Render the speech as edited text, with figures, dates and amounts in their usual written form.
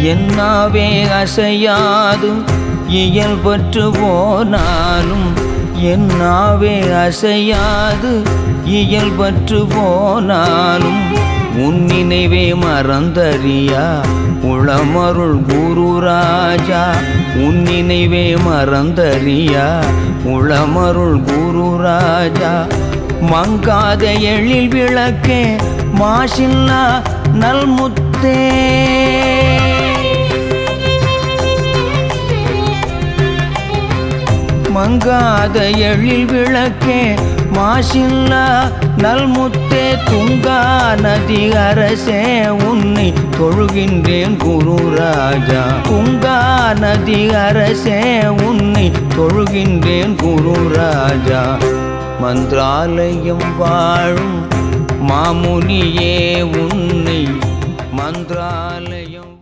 என்னாவே அசையாது இயல்பற்று போனாலும் என்னாவே அசையாது இயல்பற்று போனாலும் உன் நினைவே மறந்தறியா உளமருள் குரு ராஜா உன் நினைவே மறந்தறியா உளமருள் குரு ராஜா மங்காத எழில் விளக்கே மாசில்லா நல்முத்தே மங்காத எழில் விளக்கே மாசில்லா நல்முத்தே துங்கா நதி அரசே உன்னை தொழுகின்றேன் குரு ராஜா துங்கா நதி அரசே உன்னை தொழுகின்றேன் குரு ராஜா மந்திராலயம் வாழும் மாமுனியே உன்னை மந்திராலயம்